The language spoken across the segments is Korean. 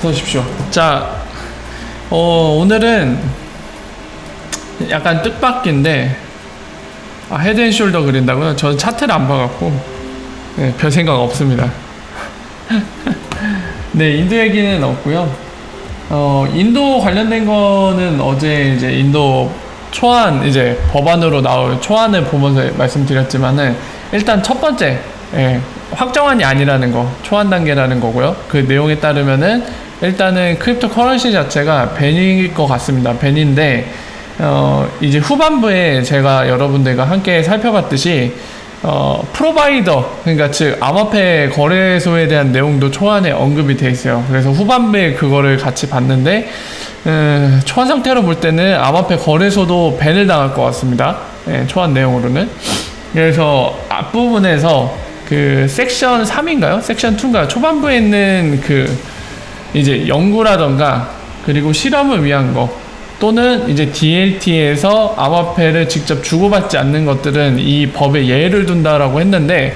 어서 오십시오. 자, 오늘은 약간 뜻밖인데, 헤드앤숄더 그린다고요? 저는 차트를 안 봐갖고, 네, 별 생각 없습니다. 네, 인도 얘기는 없고요. 인도 관련된 거는 어제 이제 인도 초안, 이제 법안으로 나올 초안을 보면서 말씀드렸지만은, 일단 첫 번째, 확정안이 아니라는 거, 초안 단계라는 거고요. 그 내용에 따르면은, 일단은 크립토 커런시 자체가 벤일 것 같습니다. 벤인데, 이제 후반부에 제가 여러분들과 함께 살펴봤듯이, 프로바이더, 그러니까 즉 암호화폐 거래소에 대한 내용도 초안에 언급이 돼 있어요. 그래서 후반부에 그거를 같이 봤는데, 초안 상태로 볼 때는 암호화폐 거래소도 벤을 당할 것 같습니다. 초안 내용으로는. 그래서 앞부분에서 그 섹션 3인가요? 섹션 2인가요? 초반부에 있는 이제 연구라던가 그리고 실험을 위한 거 또는 이제 DLT에서 암호화폐를 직접 주고받지 않는 것들은 이 법에 예외를 둔다라고 했는데,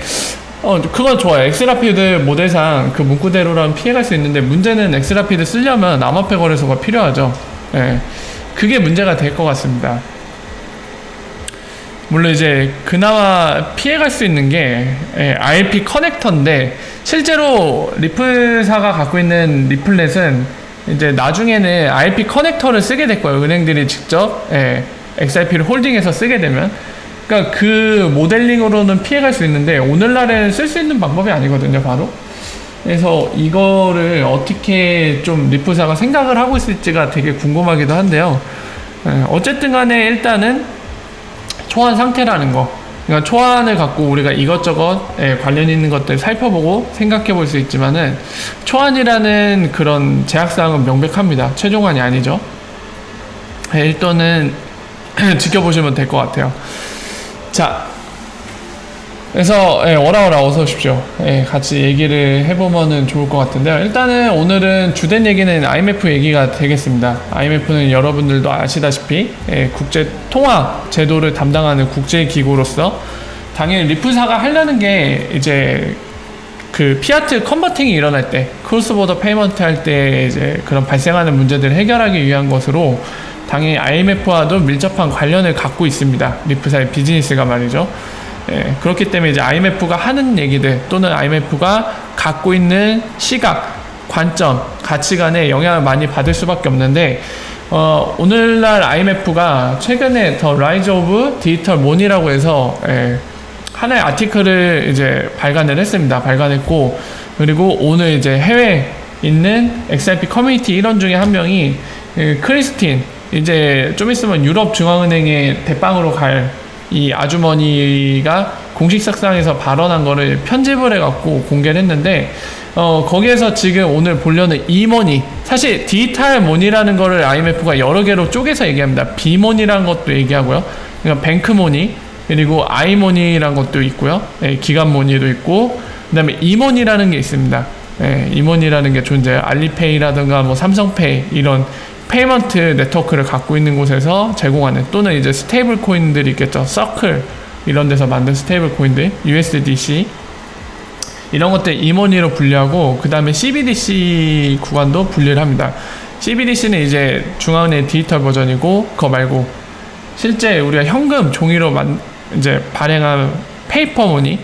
그건 좋아요. 엑스라피드 모델상 그 문구대로라면 피해갈 수 있는데, 문제는 엑스라피드 쓰려면 암호화폐 거래소가 필요하죠. 그게 문제가 될 것 같습니다. 물론 이제 그나마 피해갈 수 있는 게 RP 커넥터인데, 실제로 리플사가 갖고 있는 리플렛은 이제 나중에는 RP 커넥터를 쓰게 될 거예요. 은행들이 직접 XRP를 홀딩해서 쓰게 되면. 그러니까 그 모델링으로는 피해갈 수 있는데, 오늘날에는 쓸 수 있는 방법이 아니거든요, 바로. 그래서 이거를 어떻게 좀 리플사가 생각을 하고 있을지가 되게 궁금하기도 한데요. 어쨌든 간에 일단은 초안 상태라는 거, 그러니까 초안을 갖고 우리가 이것저것 관련 있는 것들 살펴보고 생각해 볼 수 있지만은, 초안이라는 그런 제약사항은 명백합니다. 최종안이 아니죠. 일단은 지켜보시면 될 것 같아요. 자, 그래서 오라오라 어서 오십시오. 같이 얘기를 해보면은 좋을 것 같은데요. 일단은 오늘은 주된 얘기는 IMF 얘기가 되겠습니다. IMF는 여러분들도 아시다시피 국제 통화 제도를 담당하는 국제 기구로서 당연히 리플사가 하려는 게 이제 그 피아트 컨버팅이 일어날 때, 크로스보더 페이먼트 할 때 이제 그런 발생하는 문제들을 해결하기 위한 것으로 당연히 IMF와도 밀접한 관련을 갖고 있습니다. 리플사의 비즈니스가 말이죠. 그렇기 때문에 이제 IMF가 하는 얘기들 또는 IMF가 갖고 있는 시각, 관점, 가치관에 영향을 많이 받을 수밖에 없는데, 오늘날 IMF가 최근에 더 라이즈 오브 디지털 모니라고 해서 하나의 아티클을 이제 발간을 했습니다. 발간했고, 그리고 오늘 이제 해외에 있는 XRP 커뮤니티 일원 중에 한 명이 크리스틴, 이제 좀 있으면 유럽 중앙은행의 대빵으로 갈 이 아주머니가 공식 석상에서 발언한 거를 편집을 해갖고 공개를 했는데, 거기에서 지금 오늘 보려는 이머니, 사실 디지털 모니라는 거를 IMF가 여러 개로 쪼개서 얘기합니다. 비모니라는 것도 얘기하고요. 그러니까 뱅크모니, 그리고 아이모니라는 것도 있고요. 기간모니도 있고, 그 다음에 이모니라는 게 있습니다. 이모니라는 게 존재해요. 알리페이라든가 뭐 삼성페이 이런 페이먼트 네트워크를 갖고 있는 곳에서 제공하는, 또는 이제 스테이블 코인들이 있겠죠. 서클 이런 데서 만든 스테이블 코인들, USDC 이런 것들 이모니로 분류하고, 그 다음에 CBDC 구간도 분류를 합니다. CBDC는 이제 중앙은행 디지털 버전이고, 그거 말고 실제 우리가 현금 종이로 이제 발행한 페이퍼모니,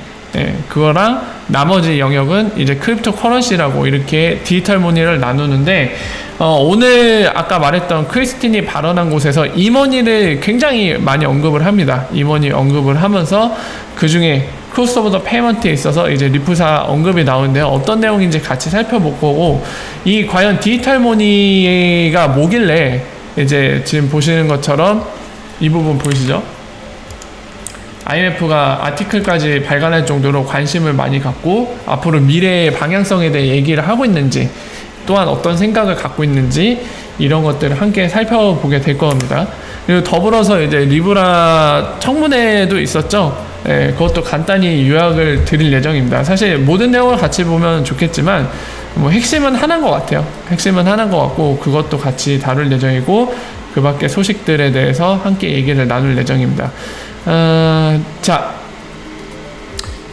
그거랑 나머지 영역은 이제 크립토 커런시라고 이렇게 디지털 모니를 나누는데, 오늘 아까 말했던 크리스틴이 발언한 곳에서 이머니를 굉장히 많이 언급을 합니다. 이머니 언급을 하면서 그 중에 크로스오버 페이먼트에 있어서 이제 리플사 언급이 나오는데요. 어떤 내용인지 같이 살펴볼 거고, 이 과연 디지털 모니가 뭐길래, 이제 지금 보시는 것처럼 이 부분 보이시죠? IMF가 아티클까지 발간할 정도로 관심을 많이 갖고 앞으로 미래의 방향성에 대해 얘기를 하고 있는지, 또한 어떤 생각을 갖고 있는지, 이런 것들을 함께 살펴보게 될 겁니다. 그리고 더불어서 이제 리브라 청문회도 있었죠. 그것도 간단히 요약을 드릴 예정입니다. 사실 모든 내용을 같이 보면 좋겠지만, 뭐 핵심은 하나인 것 같아요. 핵심은 하나인 것 같고, 그것도 같이 다룰 예정이고, 그 밖에 소식들에 대해서 함께 얘기를 나눌 예정입니다. 자,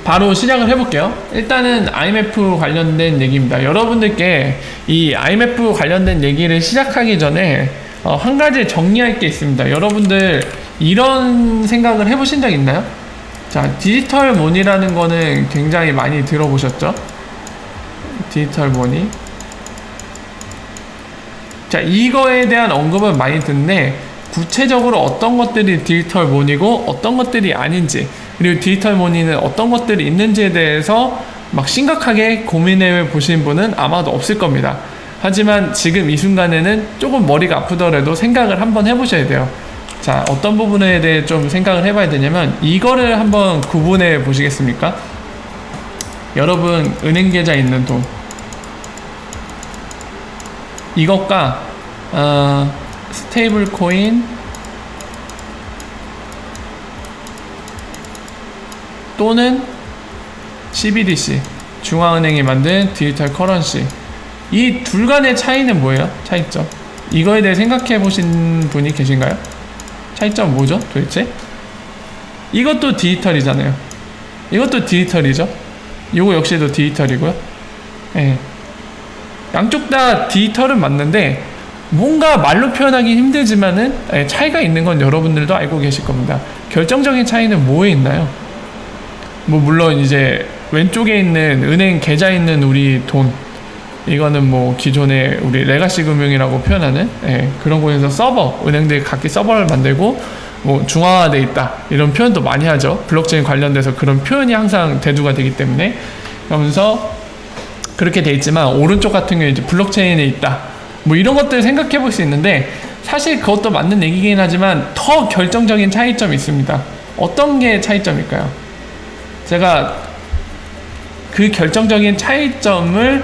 바로 시작을 해볼게요. 일단은 IMF 관련된 얘기입니다. 여러분들께 이 IMF 관련된 얘기를 시작하기 전에 한 가지 정리할 게 있습니다. 여러분들 이런 생각을 해보신 적 있나요? 자, 디지털 머니라는 거는 굉장히 많이 들어보셨죠? 디지털 머니. 자, 이거에 대한 언급은 많이 듣는데 구체적으로 어떤 것들이 디지털 머니고 어떤 것들이 아닌지, 그리고 디지털 머니는 어떤 것들이 있는지에 대해서 막 심각하게 고민해 보신 분은 아마도 없을 겁니다. 하지만 지금 이 순간에는 조금 머리가 아프더라도 생각을 한번 해보셔야 돼요. 자, 어떤 부분에 대해 좀 생각을 해봐야 되냐면 이거를 한번 구분해 보시겠습니까? 여러분 은행 계좌에 있는 돈, 이것과 스테이블 코인 또는 CBDC, 중앙은행이 만든 디지털 커런시, 이 둘 간의 차이는 뭐예요? 차이점. 이거에 대해 생각해 보신 분이 계신가요? 차이점 뭐죠? 도대체? 이것도 디지털이잖아요. 이것도 디지털이죠. 이거 역시도 디지털이고요. 예. 양쪽 다 디지털은 맞는데 뭔가 말로 표현하기 힘들지만은 차이가 있는 건 여러분들도 알고 계실 겁니다. 결정적인 차이는 뭐에 있나요? 뭐 물론 이제 왼쪽에 있는 은행 계좌에 있는 우리 돈, 이거는 뭐 기존의 우리 레가시 금융이라고 표현하는 그런 곳에서 서버, 은행들이 각기 서버를 만들고 뭐 중앙화돼 있다 이런 표현도 많이 하죠. 블록체인 관련돼서 그런 표현이 항상 대두가 되기 때문에. 그러면서 그렇게 돼 있지만 오른쪽 같은 경우에 이제 블록체인에 있다 뭐 이런 것들 생각해 볼 수 있는데, 사실 그것도 맞는 얘기긴 하지만 더 결정적인 차이점이 있습니다. 어떤 게 차이점일까요? 제가 그 결정적인 차이점을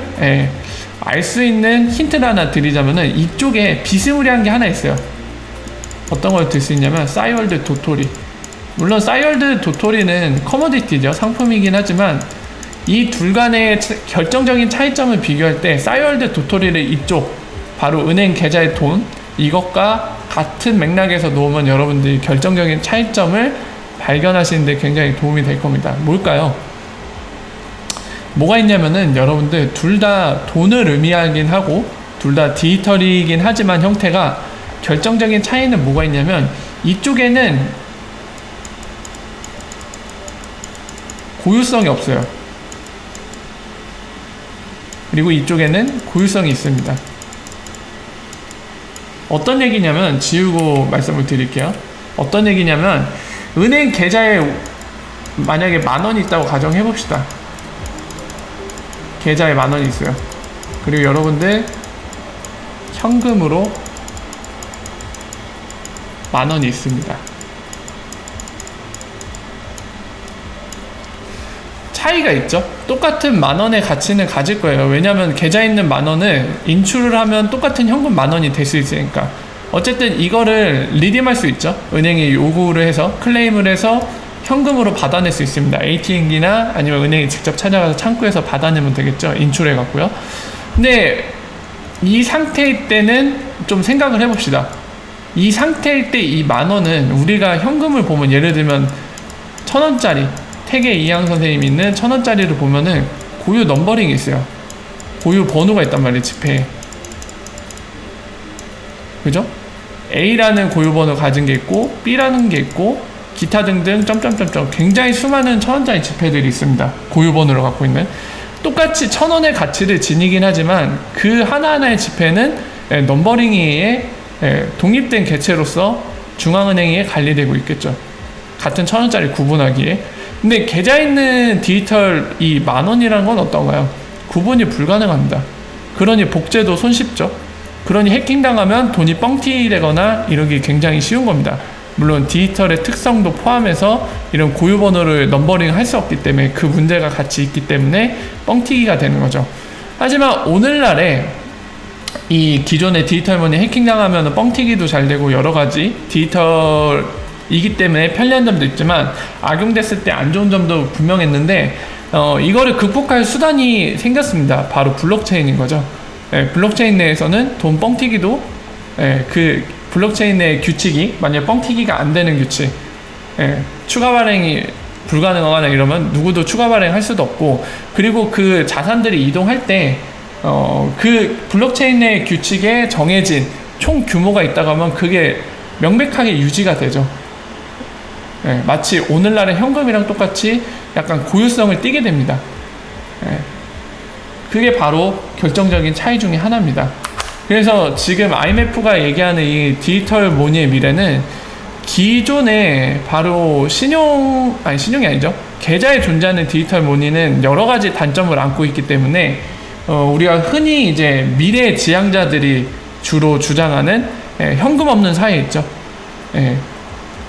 알 수 있는 힌트를 하나 드리자면은 이쪽에 비스무리한 게 하나 있어요. 어떤 걸 들 수 있냐면 싸이월드 도토리. 물론 싸이월드 도토리는 커머디티죠. 상품이긴 하지만 이 둘 간의 결정적인 차이점을 비교할 때 싸이월드 도토리를 이쪽 바로 은행 계좌의 돈, 이것과 같은 맥락에서 놓으면 여러분들이 결정적인 차이점을 발견하시는데 굉장히 도움이 될 겁니다. 뭘까요? 뭐가 있냐면은 여러분들 둘 다 돈을 의미하긴 하고 둘 다 디지털이긴 하지만 형태가 결정적인 차이는 뭐가 있냐면 이쪽에는 고유성이 없어요. 그리고 이쪽에는 고유성이 있습니다. 어떤 얘기냐면 지우고 말씀을 드릴게요. 어떤 얘기냐면 은행 계좌에 만약에 10,000원이 있다고 가정해 봅시다. 계좌에 10,000원이 있어요. 그리고 여러분들 현금으로 10,000원이 있습니다. 차이가 있죠. 똑같은 10,000원의 가치는 가질 거예요. 왜냐하면 계좌에 있는 10,000원을 인출을 하면 똑같은 현금 10,000원이 될 수 있으니까. 어쨌든 이거를 리딤할 수 있죠. 은행이 요구를 해서 클레임을 해서 현금으로 받아낼 수 있습니다. ATM기나 아니면 은행에 직접 찾아가서 창구에서 받아내면 되겠죠. 인출해 갖고요. 근데 이 상태일 때는 좀 생각을 해봅시다. 이 상태일 때 이 10,000원은 우리가 현금을 보면 예를 들면 1,000원짜리 태계 이항 선생님이 있는 1,000원짜리를 보면은 고유 넘버링이 있어요. 고유 번호가 있단 말이에요. 지폐에. 그죠? A라는 고유 번호 가진 게 있고 B라는 게 있고 기타 등등 점점점점 굉장히 수많은 1,000원짜리 지폐들이 있습니다. 고유 번호를 갖고 있는. 똑같이 1,000원의 가치를 지니긴 하지만 그 하나하나의 지폐는 넘버링에 독립된 개체로서 중앙은행에 관리되고 있겠죠. 같은 1,000원짜리 구분하기에. 근데 계좌에 있는 디지털 이 10,000원이라는 건 어떤가요? 구분이 불가능합니다. 그러니 복제도 손쉽죠. 그러니 해킹당하면 돈이 뻥튀기 되거나 이러기 굉장히 쉬운 겁니다. 물론 디지털의 특성도 포함해서 이런 고유 번호를 넘버링 할 수 없기 때문에 그 문제가 같이 있기 때문에 뻥튀기가 되는 거죠. 하지만 오늘날에 이 기존의 디지털 머니 해킹당하면 뻥튀기도 잘 되고 여러 가지 디지털이기 때문에 편리한 점도 있지만 악용됐을 때 안 좋은 점도 분명했는데 이거를 극복할 수단이 생겼습니다. 바로 블록체인인 거죠. 블록체인 내에서는 돈 뻥튀기도 그 블록체인 내 규칙이 만약 뻥튀기가 안 되는 규칙, 추가 발행이 불가능하거나 이러면 누구도 추가 발행할 수도 없고, 그리고 그 자산들이 이동할 때 그 블록체인 내 규칙에 정해진 총 규모가 있다고 하면 그게 명백하게 유지가 되죠. 예, 마치 오늘날의 현금이랑 똑같이 약간 고유성을 띠게 됩니다. 예, 그게 바로 결정적인 차이 중에 하나입니다. 그래서 지금 IMF가 얘기하는 이 디지털 머니의 미래는 기존에 바로 신용이 아니죠. 계좌에 존재하는 디지털 머니는 여러 가지 단점을 안고 있기 때문에 우리가 흔히 이제 미래 지향자들이 주로 주장하는 현금 없는 사회 있죠.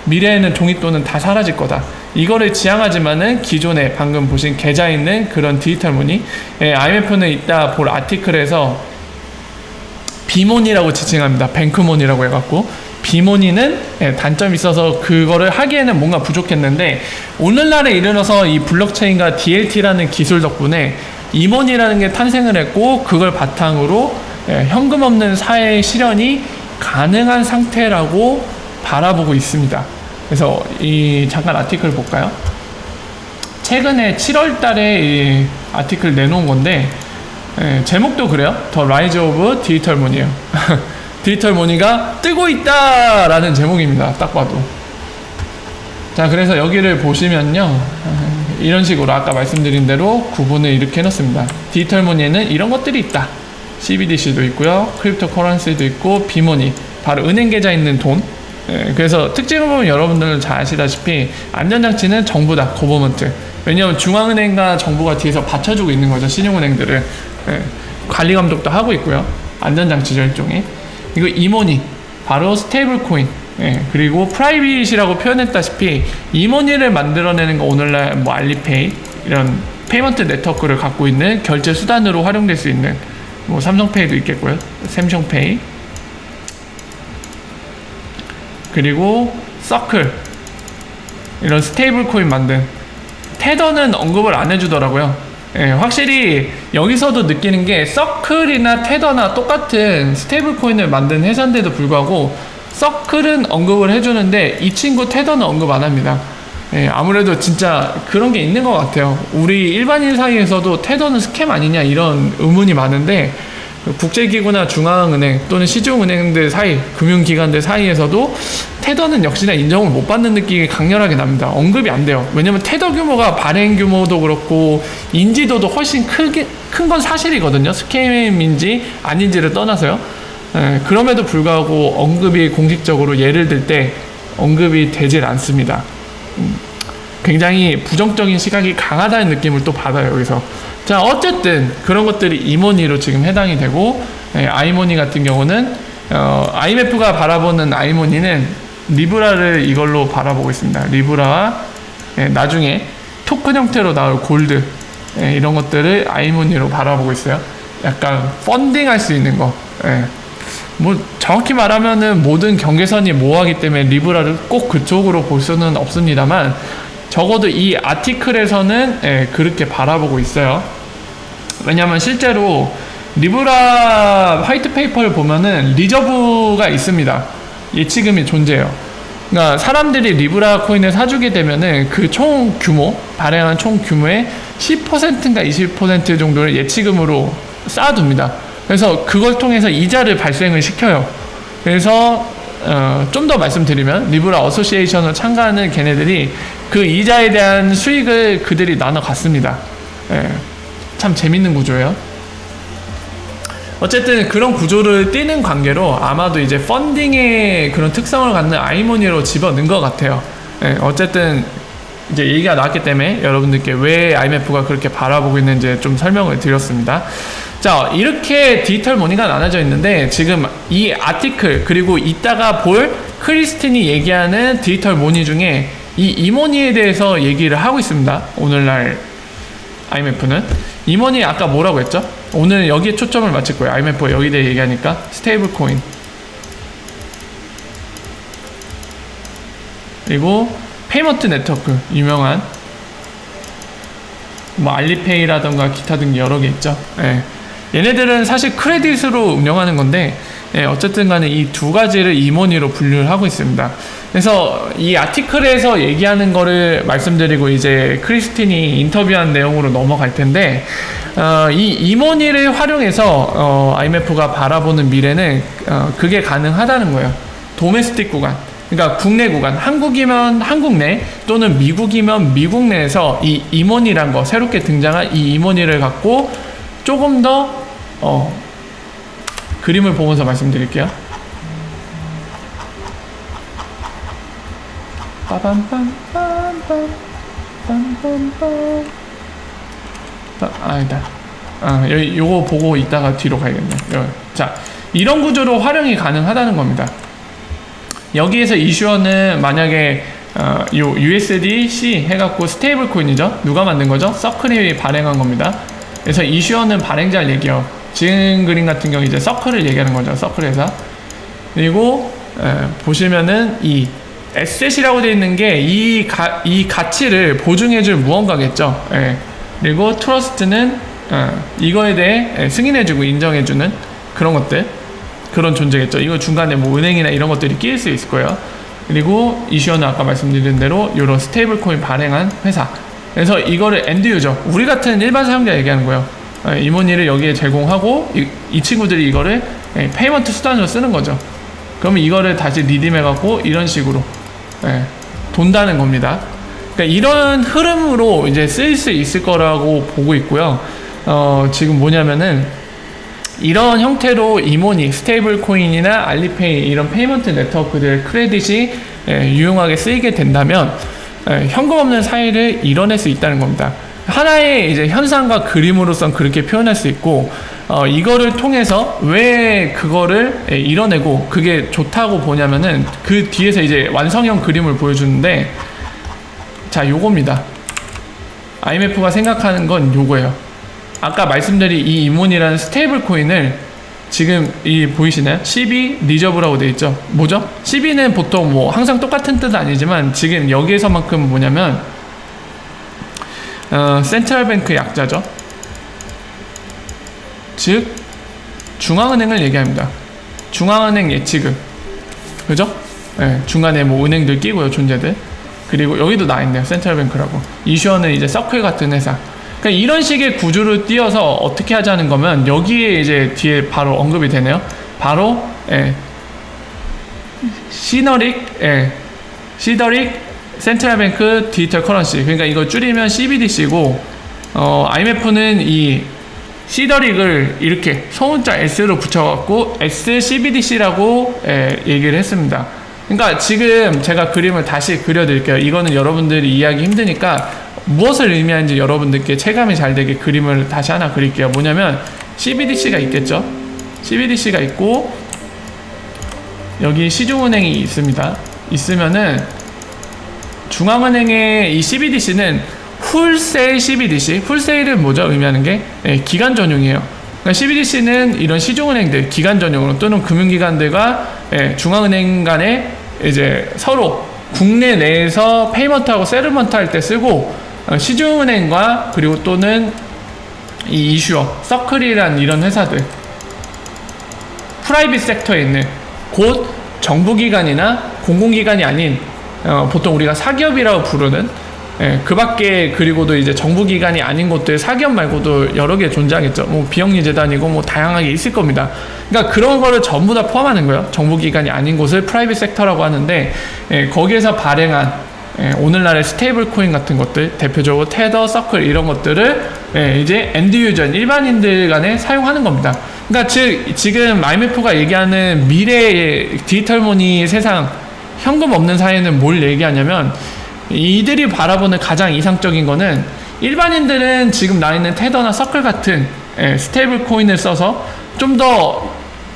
미래에는 종이돈은 다 사라질 거다. 이거를 지향하지만은 기존에 방금 보신 계좌에 있는 그런 디지털 머니, IMF는 이따 볼 아티클에서 비머니라고 지칭합니다. 뱅크머니라고 해갖고, 비머니는 단점이 있어서 그거를 하기에는 뭔가 부족했는데, 오늘날에 이르러서 이 블록체인과 DLT라는 기술 덕분에 이머니라는 게 탄생을 했고, 그걸 바탕으로 현금 없는 사회의 실현이 가능한 상태라고 바라보고 있습니다. 그래서 잠깐 아티클 볼까요? 최근에 7월 달에 이 아티클 내놓은 건데, 제목도 그래요. The Rise of Digital Money예요. 디지털 머니가 뜨고 있다 라는 제목입니다. 딱 봐도. 자, 그래서 여기를 보시면요, 이런 식으로 아까 말씀드린 대로 구분을 이렇게 해놨습니다. 디지털 머니에는 이런 것들이 있다. CBDC도 있고요, 크립토 커런시도 있고, 비머니, 바로 은행 계좌 있는 돈. 그래서 특징을 보면 여러분들은 잘 아시다시피 안전장치는 정부다, 거버먼트. 왜냐하면 중앙은행과 정부가 뒤에서 받쳐주고 있는 거죠. 신용은행들을 관리 감독도 하고 있고요. 안전장치죠, 일종의. 이거 이머니, 바로 스테이블 코인. 그리고 프라이빗이라고 표현했다시피 이머니를 만들어내는 거 오늘날 뭐 알리페이 이런 페이먼트 네트워크를 갖고 있는 결제 수단으로 활용될 수 있는 뭐 삼성페이도 있겠고요, 샘숑페이. 그리고 서클, 이런 스테이블 코인 만든. 테더는 언급을 안 해주더라고요. 확실히 여기서도 느끼는 게 서클이나 테더나 똑같은 스테이블 코인을 만든 회사인데도 불구하고 서클은 언급을 해주는데 이 친구 테더는 언급 안 합니다. 아무래도 진짜 그런 게 있는 것 같아요. 우리 일반인 사이에서도 테더는 스캠 아니냐 이런 의문이 많은데, 국제기구나 중앙은행 또는 시중은행들 사이, 금융기관들 사이에서도 테더는 역시나 인정을 못 받는 느낌이 강렬하게 납니다. 언급이 안 돼요. 왜냐면 테더 규모가 발행 규모도 그렇고 인지도도 훨씬 큰 건 사실이거든요. 스캠인지 아닌지를 떠나서요. 그럼에도 불구하고 언급이 공식적으로 예를 들 때 언급이 되질 않습니다. 굉장히 부정적인 시각이 강하다는 느낌을 또 받아요, 여기서. 자, 어쨌든 그런 것들이 이머니로 지금 해당이 되고, 아이머니 같은 경우는 IMF가 바라보는 아이머니는 리브라를 이걸로 바라보고 있습니다. 리브라와 나중에 토큰 형태로 나올 골드, 이런 것들을 아이머니로 바라보고 있어요. 약간 펀딩할 수 있는 거. 뭐 정확히 말하면은 모든 경계선이 모호하기 때문에 리브라를 꼭 그쪽으로 볼 수는 없습니다만, 적어도 이 아티클에서는 그렇게 바라보고 있어요. 왜냐하면 실제로 리브라 화이트 페이퍼를 보면은 리저브가 있습니다. 예치금이 존재해요. 그러니까 사람들이 리브라 코인을 사주게 되면은 그 총 규모, 발행한 총 규모의 10%인가 20% 정도를 예치금으로 쌓아둡니다. 그래서 그걸 통해서 이자를 발생을 시켜요. 그래서 좀 더 말씀드리면 리브라 어소시에이션을 참가하는 걔네들이 그 이자에 대한 수익을 그들이 나눠 갔습니다. 참 재밌는 구조예요. 어쨌든 그런 구조를 띠는 관계로 아마도 이제 펀딩의 그런 특성을 갖는 아이머니로 집어넣은 것 같아요. 어쨌든 이제 얘기가 나왔기 때문에 여러분들께 왜 IMF가 그렇게 바라보고 있는지 좀 설명을 드렸습니다. 자, 이렇게 디지털 머니가 나눠져 있는데 지금 이 아티클 그리고 이따가 볼 크리스틴이 얘기하는 디지털 머니 중에 이 이머니에 대해서 얘기를 하고 있습니다. 오늘날 IMF는 이머니 아까 뭐라고 했죠? 오늘 여기에 초점을 맞출 거예요. IMF가 여기에 대해 얘기하니까 스테이블 코인 그리고 페이먼트 네트워크 유명한 뭐 알리페이라던가 기타 등 여러 개 있죠. 얘네들은 사실 크레딧으로 운영하는 건데 어쨌든 간에 이 두 가지를 이모니로 분류를 하고 있습니다. 그래서 이 아티클에서 얘기하는 거를 말씀드리고 이제 크리스틴이 인터뷰한 내용으로 넘어갈 텐데, 이 이모니를 활용해서 IMF가 바라보는 미래는 그게 가능하다는 거예요. 도메스틱 구간, 그러니까 국내 구간, 한국이면 한국 내 또는 미국이면 미국 내에서 이 이모니란 거, 새롭게 등장한 이 이모니를 갖고 조금 더 그림을 보면서 말씀드릴게요. 아니다. 요거 보고 이따가 뒤로 가야겠네. 자, 이런 구조로 활용이 가능하다는 겁니다. 여기에서 이슈어는 만약에 요 USDC 해갖고 스테이블 코인이죠. 누가 만든 거죠? 서클이 발행한 겁니다. 그래서 이슈어는 발행자를 얘기해요. 지금 그림 같은 경우 이제 서클을 얘기하는 거죠. 서클 회사. 그리고 보시면은 이 에셋이라고 되어 있는 게 이 가치를 보증해줄 무언가겠죠. 그리고 트러스트는 이거에 대해 승인해주고 인정해주는 그런 것들, 그런 존재겠죠. 이거 중간에 뭐 은행이나 이런 것들이 끼일 수 있을 거예요. 그리고 이슈어는 아까 말씀드린 대로 이런 스테이블 코인 발행한 회사. 그래서 이거를 엔드 유저, 우리 같은 일반 사용자 얘기하는 거예요. 이모니를 여기에 제공하고 이 친구들이 이거를 페이먼트 수단으로 쓰는 거죠. 그러면 이거를 다시 리딤해갖고 이런 식으로 돈다는 겁니다. 그러니까 이런 흐름으로 이제 쓰일 수 있을 거라고 보고 있고요. 지금 뭐냐면은 이런 형태로 이모니, 스테이블 코인이나 알리페이 이런 페이먼트 네트워크들 크레딧이 유용하게 쓰이게 된다면 현금 없는 사회를 이뤄낼 수 있다는 겁니다. 하나의 이제 현상과 그림으로선 그렇게 표현할 수 있고, 이거를 통해서 왜 그거를 이뤄내고 그게 좋다고 보냐면은 그 뒤에서 이제 완성형 그림을 보여주는데, 자, 요겁니다. IMF가 생각하는 건 요거예요. 아까 말씀드린 이 이몬이라는 스테이블 코인을 지금 이 보이시나요? CB 리저브라고 되어 있죠. 뭐죠? CB는 보통 뭐 항상 똑같은 뜻은 아니지만 지금 여기에서만큼 뭐냐면 센트럴뱅크 약자죠. 즉 중앙은행을 얘기합니다. 중앙은행 예치금, 그죠? 네, 중간에 뭐 은행들 끼고요, 존재들. 그리고 여기도 나있네요, 센트럴뱅크라고. 이슈어는 이제 서클 같은 회사. 그러니까 이런 식의 구조를 띄어서 어떻게 하자는 거면 여기에 이제 뒤에 바로 언급이 되네요. 바로 시더릭 센트럴뱅크 디지털 커런시. 그러니까 이거 줄이면 CBDC고, IMF는 이 시더릭을 이렇게 소문자 S로 붙여갖고 SCBDC라고 얘기를 했습니다. 그러니까 지금 제가 그림을 다시 그려드릴게요. 이거는 여러분들이 이해하기 힘드니까 무엇을 의미하는지 여러분들께 체감이 잘 되게 그림을 다시 하나 그릴게요. 뭐냐면 CBDC가 있겠죠. CBDC가 있고 여기 시중은행이 있습니다. 있으면은 중앙은행의 이 CBDC는 홀세일 CBDC, 홀세일은 뭐죠? 의미하는 게 기간 전용이에요. 그러니까 CBDC는 이런 시중은행들 기간 전용으로 또는 금융기관들과 중앙은행 간에 이제 서로 국내 내에서 페이먼트하고 세틀먼트 할 때 쓰고, 시중은행과 그리고 또는 이 이슈어, 서클이란 이런 회사들, 프라이빗 섹터에 있는 곧 정부기관이나 공공기관이 아닌 보통 우리가 사기업이라고 부르는 그 밖에, 그리고도 이제 정부기관이 아닌 곳들, 사기업 말고도 여러 개 존재하겠죠. 뭐 비영리재단이고 뭐 다양하게 있을 겁니다. 그러니까 그런 거를 전부 다 포함하는 거예요. 정부기관이 아닌 곳을 프라이빗 섹터라고 하는데, 거기에서 발행한 오늘날의 스테이블 코인 같은 것들, 대표적으로 테더, 서클 이런 것들을 이제 엔드 유저, 일반인들 간에 사용하는 겁니다. 그러니까 즉 지금 IMF가 얘기하는 미래의 디지털 머니 세상, 현금 없는 사회는 뭘 얘기하냐면, 이들이 바라보는 가장 이상적인 거는 일반인들은 지금 나 있는 테더나 서클 같은 스테이블 코인을 써서 좀 더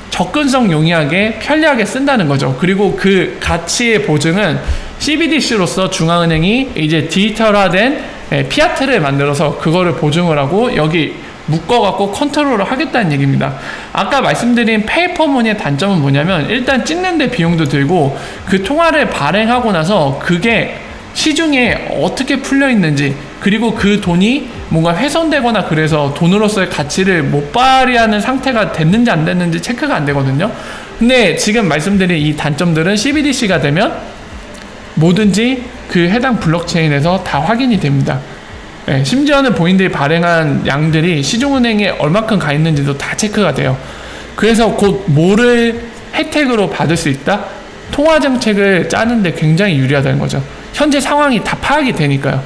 접근성 용이하게 편리하게 쓴다는 거죠. 그리고 그 가치의 보증은 CBDC로서 중앙은행이 이제 디지털화된 피아트를 만들어서 그거를 보증을 하고 여기 묶어갖고 컨트롤을 하겠다는 얘기입니다. 아까 말씀드린 페이퍼머니의 단점은 뭐냐면 일단 찍는데 비용도 들고 그 통화를 발행하고 나서 그게 시중에 어떻게 풀려 있는지, 그리고 그 돈이 뭔가 훼손되거나 그래서 돈으로서의 가치를 못 발휘하는 상태가 됐는지 안 됐는지 체크가 안 되거든요. 근데 지금 말씀드린 이 단점들은 CBDC가 되면 뭐든지 그 해당 블록체인에서 다 확인이 됩니다. 예, 심지어는 본인들이 발행한 양들이 시중은행에 얼마큼 가 있는지도 다 체크가 돼요. 그래서 곧 뭐를 혜택으로 받을 수 있다? 통화정책을 짜는데 굉장히 유리하다는 거죠. 현재 상황이 다 파악이 되니까요.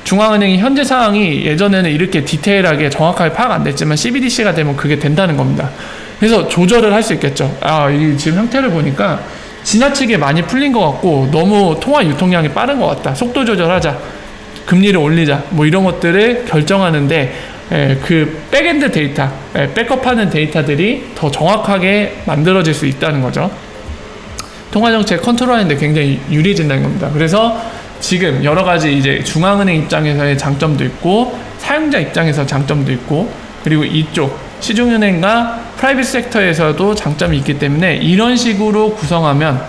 중앙은행이 현재 상황이 예전에는 이렇게 디테일하게 정확하게 파악 안 됐지만 CBDC가 되면 그게 된다는 겁니다. 그래서 조절을 할 수 있겠죠. 이 지금 형태를 보니까 지나치게 많이 풀린 것 같고 너무 통화 유통량이 빠른 것 같다. 속도 조절하자. 금리를 올리자. 뭐 이런 것들을 결정하는데 그 백엔드 데이터, 백업하는 데이터들이 더 정확하게 만들어질 수 있다는 거죠. 통화정책 컨트롤하는데 굉장히 유리해진다는 겁니다. 그래서 지금 여러 가지 이제 중앙은행 입장에서의 장점도 있고 사용자 입장에서 장점도 있고 그리고 이쪽 시중은행과 프라이빗 섹터에서도 장점이 있기 때문에 이런 식으로 구성하면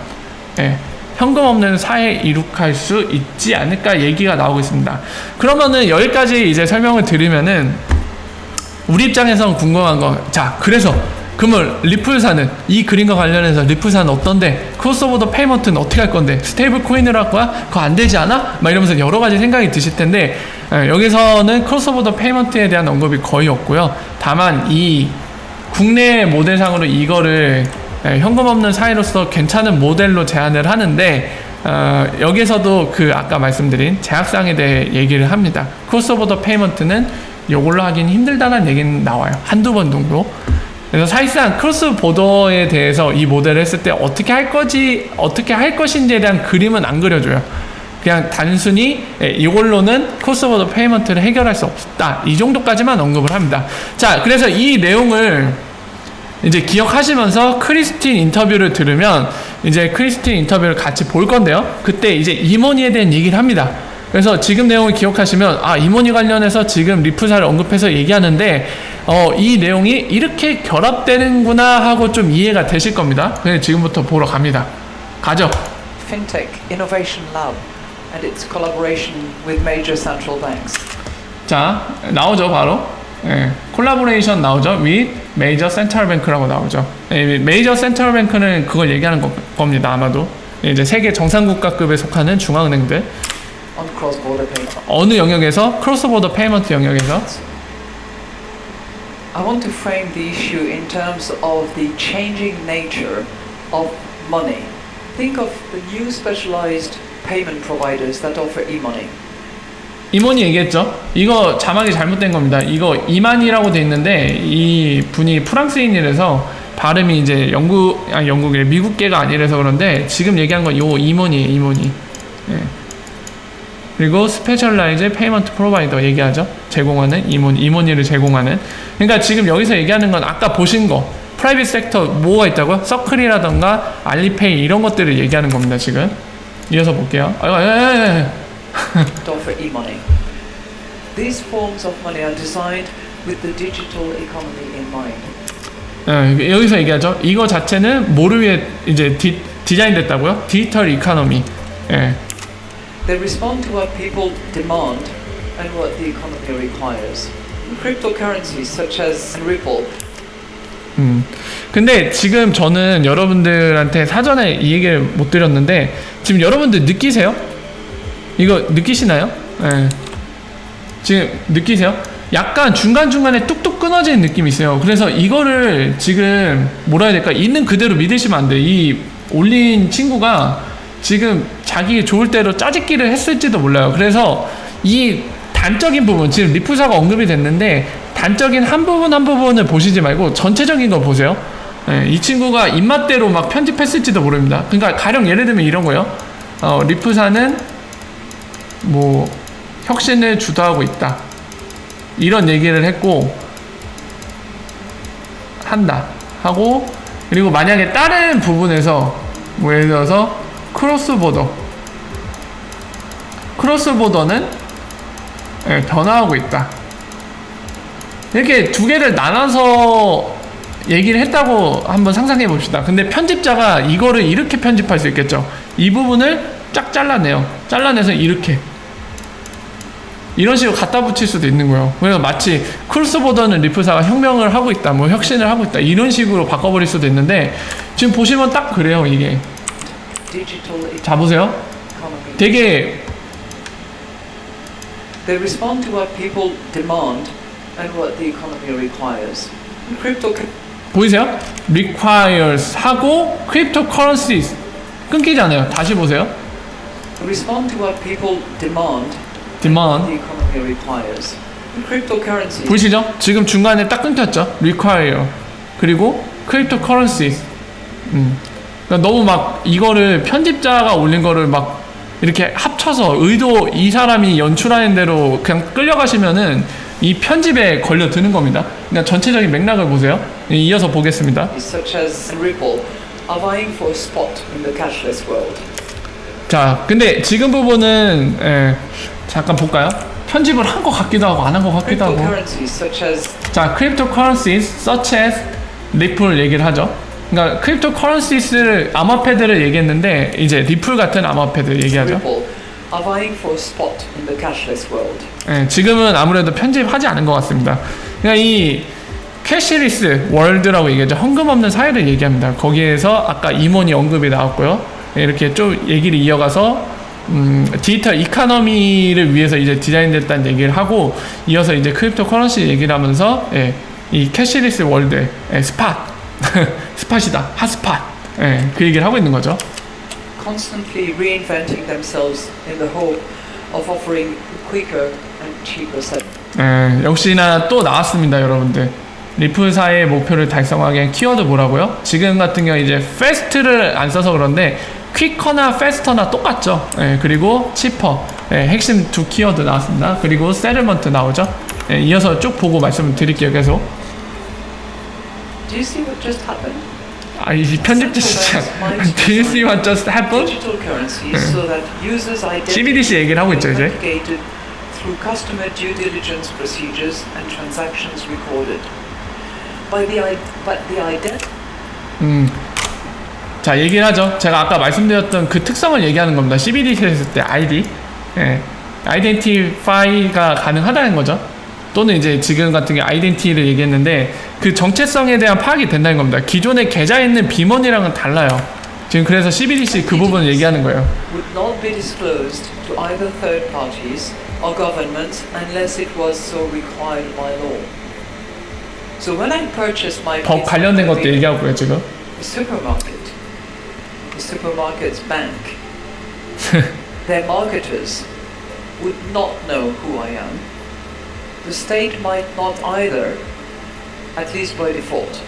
현금 없는 사회 이룩할 수 있지 않을까 얘기가 나오고 있습니다. 그러면은 여기까지 이제 설명을 드리면은 우리 입장에서는 궁금한 거, 자, 그래서 그러면 리플사는 이 그림과 관련해서 리플사는 어떤데 크로스오버 페이먼트는 어떻게 할 건데 스테이블 코인으로 할 거야? 그거 안 되지 않아? 막 이러면서 여러 가지 생각이 드실 텐데 여기서는 크로스오버 페이먼트에 대한 언급이 거의 없고요. 다만 이 국내 모델상으로 이거를 현금 없는 사회로서 괜찮은 모델로 제안을 하는데 여기서도 그 아까 말씀드린 제약상에 대해 얘기를 합니다. 크로스오버 페이먼트는 이걸로 하긴 힘들다는 얘기는 나와요. 한두 번 정도. 그래서 사실상 크로스 보더에 대해서 이 모델을 했을 때 어떻게 할 것인지에 대한 그림은 안 그려줘요. 그냥 단순히 이걸로는 크로스 보더 페이먼트를 해결할 수 없다. 이 정도까지만 언급을 합니다. 자, 그래서 이 내용을 이제 기억하시면서 크리스틴 인터뷰를 들으면 이제 크리스틴 인터뷰를 같이 볼 건데요. 그때 이제 이모니에 대한 얘기를 합니다. 그래서 지금 내용을 기억하시면 이모니 관련해서 지금 리프사를 언급해서 얘기하는데 이 내용이 이렇게 결합되는구나 하고 좀 이해가 되실 겁니다. 그래서 지금부터 보러 갑니다. 가죠. Fintech Innovation Lab and its collaboration with major central banks. 자, 나오죠 바로. 콜라보레이션 나오죠. with major central bank라고 나오죠. major central bank는 그걸 얘기하는 겁니다. 아마도 이제 세계 정상국가급에 속하는 중앙은행들. On cross-border payment. 어느 영역에서 크로스보더 페이먼트 영역에서 I want to frame the issue in terms of the changing nature of money. Think of the new specialized payment providers that offer e-money. 이모니 얘기했죠. 이거 자막이 잘못된 겁니다. 이거 이만이라고 돼 있는데 이 분이 프랑스인이라서 발음이 이제 영국이 미국계가 아니라서 그런데 지금 얘기한 건 요 이모니예요. 이모니. 그리고 스페셜라이즈 페이먼트 프로바이더 얘기하죠. 제공하는 이모니를 제공하는. 그러니까 지금 여기서 얘기하는 건 아까 보신 거 프라이빗 섹터 뭐가 있다고요? 서클이라던가 알리페이 이런 것들을 얘기하는 겁니다. 지금 이어서 볼게요. To offer e-money. These forms of money are designed with the digital economy in mind. 여기서 얘기하죠. 이거 자체는 뭐를 위해 이제 디자인됐다고요? 디지털 이코노미. They respond to what people demand and what the economy requires. Cryptocurrencies such as Ripple. 근데 지금 저는 여러분들한테 사전에 이 얘기를 못 드렸는데 지금 여러분들 느끼세요? 이거 느끼시나요? 지금 느끼세요? 약간 중간중간에 뚝뚝 끊어지는 느낌이 있어요. 그래서 이거를 지금 뭐라 해야 될까? 있는 그대로 믿으시면 안 돼요. 이 올린 친구가 지금 자기 좋을 대로 짜집기를 했을지도 몰라요. 그래서 이 단적인 부분, 지금 리프사가 언급이 됐는데 단적인 한 부분을 보시지 말고 전체적인 거 보세요. 이 친구가 입맛대로 막 편집했을지도 모릅니다. 그러니까 가령 예를 들면 이런 거요. 리프사는 뭐 혁신을 주도하고 있다. 이런 얘기를 했고 한다 하고 그리고 만약에 다른 부분에서 뭐 예를 들어서 크로스보더는 변화하고 있다. 이렇게 두 개를 나눠서 얘기를 했다고 한번 상상해 봅시다. 근데 편집자가 이거를 이렇게 편집할 수 있겠죠. 이 부분을 쫙 잘라내요. 잘라내서 이렇게 이런 식으로 갖다 붙일 수도 있는 거예요. 그래서 마치 크로스보더는 리플사가 혁명을 하고 있다, 뭐 혁신을 하고 있다 이런 식으로 바꿔버릴 수도 있는데 지금 보시면 딱 그래요. 이게 digital 자 보세요. economy. 되게 They respond to what people demand and what the economy requires. Crypto 보이세요? requires 하고 cryptocurrencies 끊기잖아요. 다시 보세요. respond to what people demand demand the economy requires. Cryptocurrencies 보이시죠? 지금 중간에 딱 끊겼죠? require 그리고 cryptocurrencies 그러니까 너무 막 이거를 편집자가 올린 거를 막 이렇게 합쳐서 의도 이 사람이 연출하는 대로 그냥 끌려가시면은 이 편집에 걸려드는 겁니다. 그냥 전체적인 맥락을 보세요. 이어서 보겠습니다. such as Ripple are vying for a spot in the cashless world. 자, 근데 지금 부분은 잠깐 볼까요? 편집을 한 것 같기도 하고 안 한 것 같기도 하고. Cryptocurrencies such as 자, cryptocurrencies such as 리플 얘기를 하죠. 그러니까 cryptocurrencies를 암호화폐들을 얘기했는데 이제 리플 같은 암호화폐들 얘기하죠. Ripple are vying for a spot in the cashless world. 지금은 아무래도 편집하지 않은 것 같습니다. 그러니까 이 캐시리스 월드라고 얘기하죠. 헌금 없는 사회를 얘기합니다. 거기에서 아까 이몬이 언급이 나왔고요. 이렇게 좀 얘기를 이어가서 디지털 이코노미를 위해서 이제 디자인됐다는 얘기를 하고 이어서 이제 크립토 커런시 얘기를 하면서 이 캐시리스 월드 스팟 스팟이다 핫스팟 그 얘기를 하고 있는 거죠. Constantly reinventing themselves in the hope of offering quicker and cheaper settlement. 역시나 또 나왔습니다, 여러분들. 리플사의 목표를 달성하기 위한 키워드 뭐라고요? 지금 같은 경우 이제 fast를 안 써서 그런데 quick나 faster나 똑같죠. 그리고 cheaper 핵심 두 키워드 나왔습니다. 그리고 settlement 나오죠. 이어서 쭉 보고 말씀을 드릴게요, 계속. Do you see what just happened? 이 편집지 진짜 Do you see what just happened? Digital currencies so that users' identity CBDC 얘기를 하고 있죠, 이제. authenticated through customer due diligence procedures and transactions recorded. But the identity 자, 얘기를 하죠. 제가 아까 말씀드렸던 그 특성을 얘기하는 겁니다. CBDC 했을 때 ID, identify가 가능하다는 거죠. 또는 이제 지금 같은 게 아이덴티티를 얘기했는데 그 정체성에 대한 파악이 된다는 겁니다. 기존의 계좌에 있는 비번이랑은 달라요. 지금 그래서 CBDC 그 부분을 얘기하는 거예요. would not be disclosed to either third parties or governments unless it was so required by law. So when I purchase my 법 관련된 것도 얘기하고요, 지금. the supermarket's bank, their marketers would not know who I am. The state might not either, at least by default.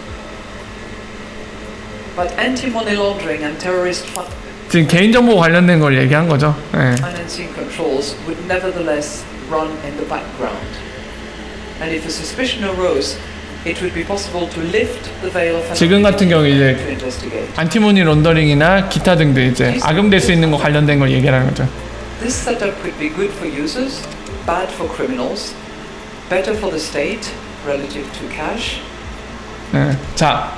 But anti-money laundering and terrorist 지금 개인정보 관련된 걸 얘기한 거죠. financing controls would nevertheless run in the background. And if a suspicion arose, it would be possible to lift the veil of 지금 같은 경우 이제 to investigate. 안티모니 론더링이나 기타 등등 이제 악용될 수 있는 거 관련된 걸 얘기하는 거죠. This setup could be good for users, bad for criminals, better for the state relative to cash. 자,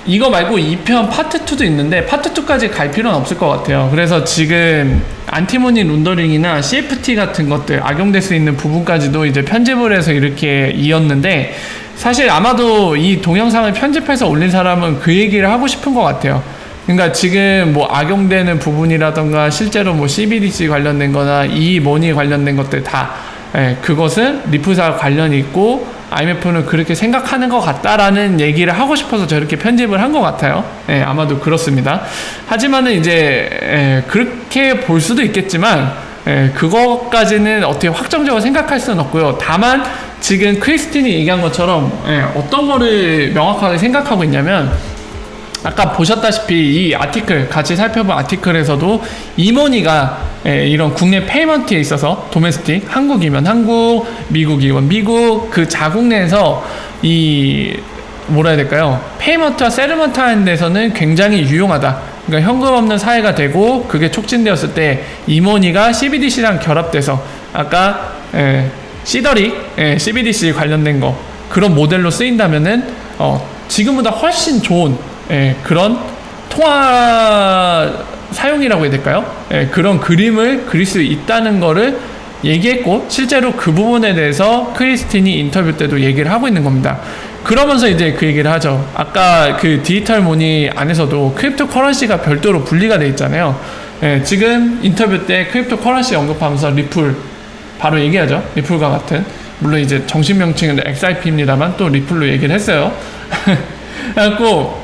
이거 말고 2편 파트 2도 있는데 파트 2까지 갈 필요는 없을 것 같아요. 그래서 지금 안티모니 론더링이나 CFT 같은 것들 악용될 수 있는 부분까지도 이제 편집을 해서 이렇게 이었는데 사실 아마도 이 동영상을 편집해서 올린 사람은 그 얘기를 하고 싶은 것 같아요. 그러니까 지금 뭐 악용되는 부분이라던가 실제로 뭐 CBDC 관련된 거나 이머니 관련된 것들 다 그것은 리플사 관련이 있고 IMF는 그렇게 생각하는 것 같다라는 얘기를 하고 싶어서 저렇게 편집을 한 것 같아요. 아마도 그렇습니다. 하지만은 이제 그렇게 볼 수도 있겠지만 그것까지는 어떻게 확정적으로 생각할 수는 없고요. 다만 지금 크리스틴이 얘기한 것처럼 어떤 거를 명확하게 생각하고 있냐면 아까 보셨다시피 이 아티클 같이 살펴본 아티클에서도 이머니가 이런 국내 페이먼트에 있어서 도메스틱 한국이면 한국, 미국이면 미국 그 자국 내에서 이 뭐라 해야 될까요? 페이먼트와 세르먼트 하는 데서는 굉장히 유용하다. 그러니까 현금 없는 사회가 되고 그게 촉진되었을 때 이머니가 CBDC랑 결합돼서 아까 시더릭 CBDC 관련된 거 그런 모델로 쓰인다면은 지금보다 훨씬 좋은 그런 통화 사용이라고 해야 될까요? 예, 그런 그림을 그릴 수 있다는 거를 얘기했고, 실제로 그 부분에 대해서 크리스틴이 인터뷰 때도 얘기를 하고 있는 겁니다. 그러면서 이제 그 얘기를 하죠. 아까 그 디지털 모니 안에서도 크립토 커런시가 별도로 분리가 돼 있잖아요. 예, 지금 인터뷰 때 크립토 커런시 언급하면서 리플 바로 얘기하죠. 리플과 같은, 물론 이제 정식 명칭은 XRP입니다만 또 리플로 얘기를 했어요. 그래갖고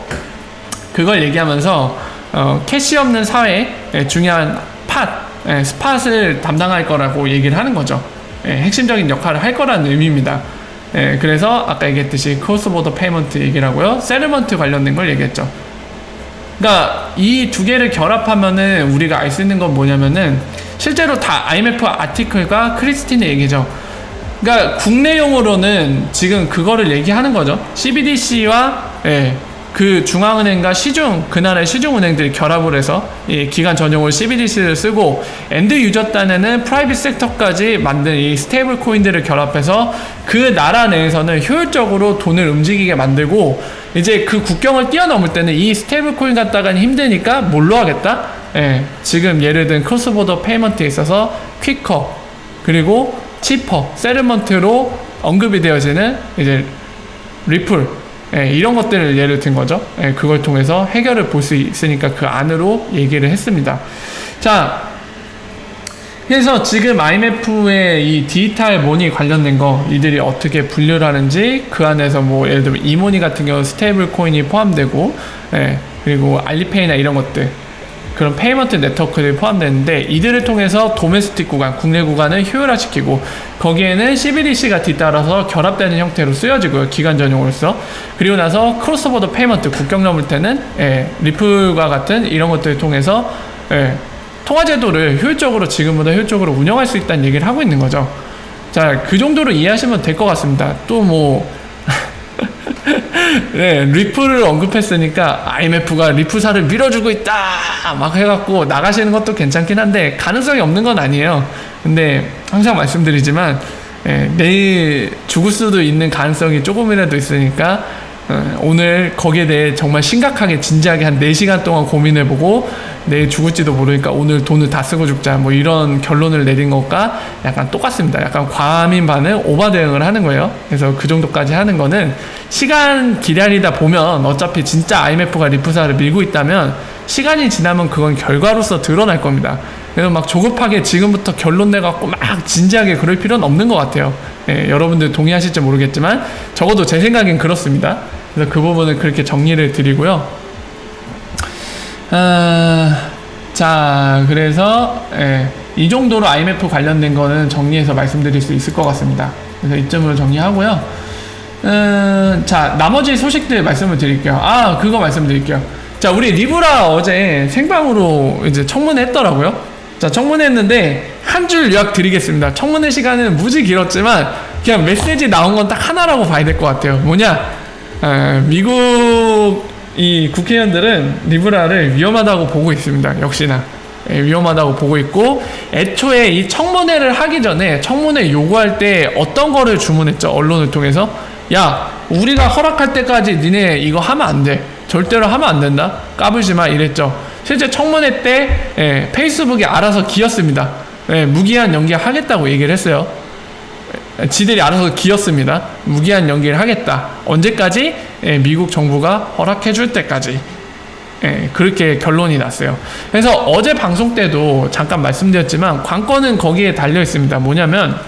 그걸 얘기하면서 캐시 없는 사회의 중요한 스팟을 담당할 거라고 얘기를 하는 거죠. 핵심적인 역할을 할 거라는 의미입니다. 그래서 아까 얘기했듯이 크로스보더 페이먼트 얘기를 하고요. 세틀먼트 관련된 걸 얘기했죠. 그러니까 이 두 개를 결합하면은 우리가 알 수 있는 건 뭐냐면은 실제로 다 IMF 아티클과 크리스틴의 얘기죠. 그러니까 국내용으로는 지금 그거를 얘기하는 거죠. CBDC와 그 중앙은행과 그나라의 시중은행들이 결합을 해서 이 기간 전용으로 CBDC를 쓰고 엔드 유저 딴에는 프라이빗 섹터까지 만든 이 스테이블 코인들을 결합해서 그 나라 내에서는 효율적으로 돈을 움직이게 만들고, 이제 그 국경을 뛰어넘을 때는 이 스테이블 코인 갖다가는 힘드니까 뭘로 하겠다? 지금 예를 든 크로스보더 페이먼트에 있어서 퀵커 그리고 치퍼 세틀먼트로 언급이 되어지는 이제 리플, 이런 것들을 예를 든 거죠. 그걸 통해서 해결을 볼 수 있으니까 그 안으로 얘기를 했습니다. 자, 그래서 지금 IMF의 이 디지털 모니 관련된 거, 이들이 어떻게 분류를 하는지, 그 안에서 뭐 예를 들면 이모니 같은 경우 스테이블 코인이 포함되고, 그리고 알리페이나 이런 것들, 그런 페이먼트 네트워크들이 포함되는데, 이들을 통해서 도메스틱 구간, 국내 구간을 효율화시키고, 거기에는 CBDC가 뒤따라서 결합되는 형태로 쓰여지고요, 기간 전용으로서. 그리고 나서 크로스보더 페이먼트, 국경 넘을 때는 리플과 같은 이런 것들을 통해서 통화제도를 효율적으로, 지금보다 효율적으로 운영할 수 있다는 얘기를 하고 있는 거죠. 자, 그 정도로 이해하시면 될 것 같습니다. 또 뭐 리플을 언급했으니까 IMF가 리플사를 밀어주고 있다 막 해갖고 나가시는 것도 괜찮긴 한데 가능성이 없는 건 아니에요. 근데 항상 말씀드리지만 내일 죽을 수도 있는 가능성이 조금이라도 있으니까 오늘 거기에 대해 정말 심각하게 진지하게 한 4시간 동안 고민해보고 내일 죽을지도 모르니까 오늘 돈을 다 쓰고 죽자, 뭐 이런 결론을 내린 것과 약간 똑같습니다. 약간 과민 반응, 오바 대응을 하는 거예요. 그래서 그 정도까지 하는 거는 시간 기다리다 보면 어차피 진짜 IMF가 리플사를 밀고 있다면 시간이 지나면 그건 결과로서 드러날 겁니다. 그래서 막 조급하게 지금부터 결론 내갖고 막 진지하게 그럴 필요는 없는 것 같아요. 여러분들 동의하실지 모르겠지만 적어도 제 생각엔 그렇습니다. 그래서 그 부분은 그렇게 정리를 드리고요. 자, 그래서 이 정도로 IMF 관련된 거는 정리해서 말씀드릴 수 있을 것 같습니다. 그래서 이쯤으로 정리하고요. 자, 나머지 소식들 말씀을 드릴게요. 그거 말씀드릴게요. 자, 우리 리브라 어제 생방으로 이제 청문회 했더라고요. 자, 청문회 했는데 한 줄 요약 드리겠습니다. 청문회 시간은 무지 길었지만 그냥 메시지 나온 건 딱 하나라고 봐야 될 것 같아요. 뭐냐? 미국 이 국회의원들은 리브라를 위험하다고 보고 있습니다. 역시나 위험하다고 보고 있고, 애초에 이 청문회를 하기 전에 청문회 요구할 때 어떤 거를 주문했죠? 언론을 통해서 야, 우리가 허락할 때까지 니네 이거 하면 안 돼, 절대로 하면 안 된다, 까불지 마, 이랬죠. 실제 청문회 때 페이스북이 알아서 기었습니다. 무기한 연기하겠다고 얘기를 했어요. 지들이 알아서 기었습니다. 무기한 연기를 하겠다. 언제까지? 미국 정부가 허락해 줄 때까지. 그렇게 결론이 났어요. 그래서 어제 방송 때도 잠깐 말씀드렸지만 관건은 거기에 달려 있습니다. 뭐냐면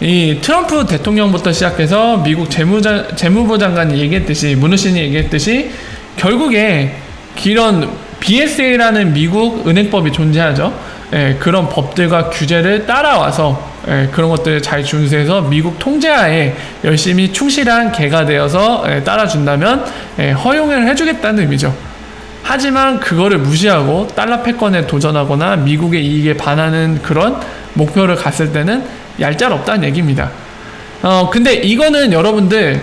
이 트럼프 대통령부터 시작해서 미국 재무부 장관이 얘기했듯이, 문우신이 얘기했듯이 결국에 이런 BSA라는 미국 은행법이 존재하죠. 그런 법들과 규제를 따라와서 그런 것들을 잘 준수해서 미국 통제하에 열심히 충실한 개가 되어서 따라준다면 허용을 해주겠다는 의미죠. 하지만 그거를 무시하고 달러 패권에 도전하거나 미국의 이익에 반하는 그런 목표를 갔을 때는 얄짤없다는 얘기입니다. 근데 이거는 여러분들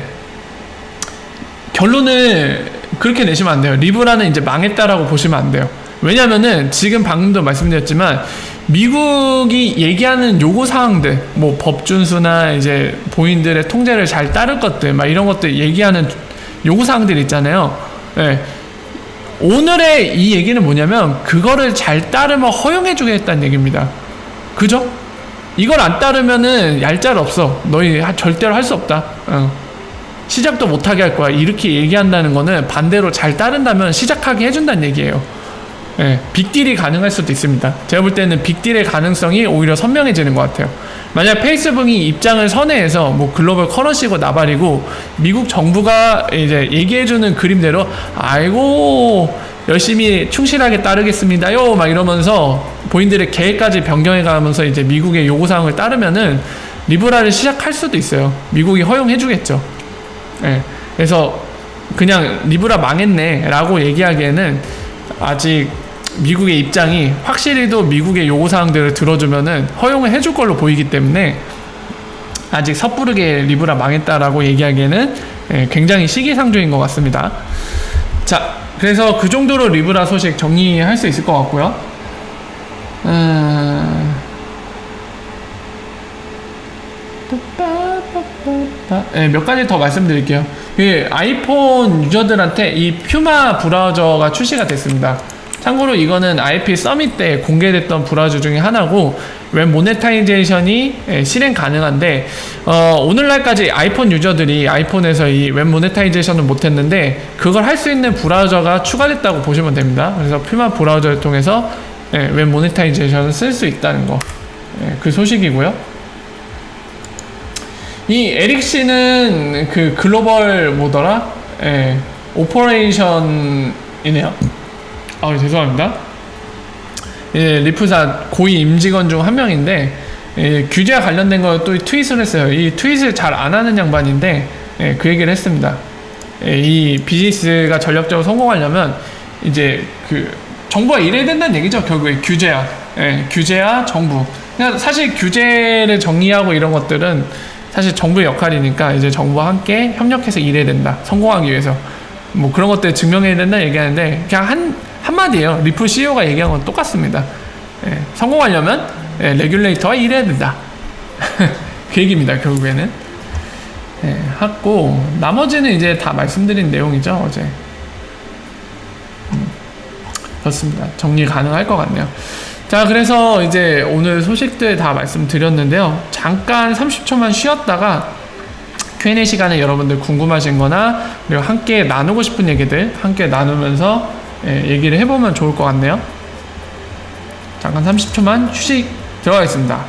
결론을 그렇게 내시면 안 돼요. 리브라는 이제 망했다라고 보시면 안 돼요. 왜냐면은 지금 방금도 말씀드렸지만 미국이 얘기하는 요구사항들, 뭐 법준수나 이제 본인들의 통제를 잘 따를 것들, 막 이런 것들 얘기하는 요구사항들 있잖아요. 오늘의 이 얘기는 뭐냐면 그거를 잘 따르면 허용해주겠다는 얘기입니다. 그죠? 이걸 안 따르면은 얄짤 없어. 너희 절대로 할 수 없다. 시작도 못하게 할 거야. 이렇게 얘기한다는 거는 반대로 잘 따른다면 시작하게 해준다는 얘기예요. 예, 빅딜이 가능할 수도 있습니다. 제가 볼 때는 빅딜의 가능성이 오히려 선명해지는 것 같아요. 만약 페이스북이 입장을 선회해서 뭐 글로벌 커런시고 나발이고 미국 정부가 이제 얘기해주는 그림대로 아이고 열심히 충실하게 따르겠습니다요 막 이러면서 본인들의 계획까지 변경해가면서 이제 미국의 요구사항을 따르면은 리브라를 시작할 수도 있어요. 미국이 허용해주겠죠. 예, 그래서 그냥 리브라 망했네 라고 얘기하기에는 아직 미국의 입장이 확실히도 미국의 요구사항들을 들어주면은 허용을 해줄 걸로 보이기 때문에 아직 섣부르게 리브라 망했다라고 얘기하기에는 굉장히 시기상조인 것 같습니다. 자, 그래서 그 정도로 리브라 소식 정리할 수 있을 것 같고요. 몇 가지 더 말씀드릴게요. 아이폰 유저들한테 이 퓨마 브라우저가 출시가 됐습니다. 참고로 이거는 IP 서밋 때 공개됐던 브라우저 중에 하나고 웹 모네타이제이션이 실행 가능한데 오늘날까지 아이폰 유저들이 아이폰에서 이 웹 모네타이제이션을 못했는데 그걸 할 수 있는 브라우저가 추가됐다고 보시면 됩니다. 그래서 퓨마 브라우저를 통해서 웹 모네타이제이션을 쓸 수 있다는 거, 그 소식이고요. 이 에릭 씨는 그 글로벌 뭐더라? 오퍼레이션이네요. 죄송합니다. 리프사 고위 임직원 중 한 명인데 규제와 관련된 거 또 트윗을 했어요. 이 트윗을 잘 안 하는 양반인데 그 얘기를 했습니다. 이 비즈니스가 전략적으로 성공하려면 이제 그 정부가 이래야 된다는 얘기죠. 결국에 규제야, 규제야 정부. 그냥 사실 규제를 정리하고 이런 것들은 사실 정부의 역할이니까 이제 정부와 함께 협력해서 일해야 된다. 성공하기 위해서 뭐 그런 것들 증명해야 된다 얘기하는데 그냥 한마디예요. 리플 CEO가 얘기한 건 똑같습니다. 성공하려면 레귤레이터와 일해야 된다. 그 얘기입니다. 결국에는 하고 나머지는 이제 다 말씀드린 내용이죠. 어제 그렇습니다. 정리 가능할 것 같네요. 자, 그래서 이제 오늘 소식들 다 말씀드렸는데요. 잠깐 30초만 쉬었다가 Q&A 시간에 여러분들 궁금하신 거나 그리고 함께 나누고 싶은 얘기들 함께 나누면서 얘기를 해보면 좋을 것 같네요. 잠깐 30초만 휴식 들어가겠습니다.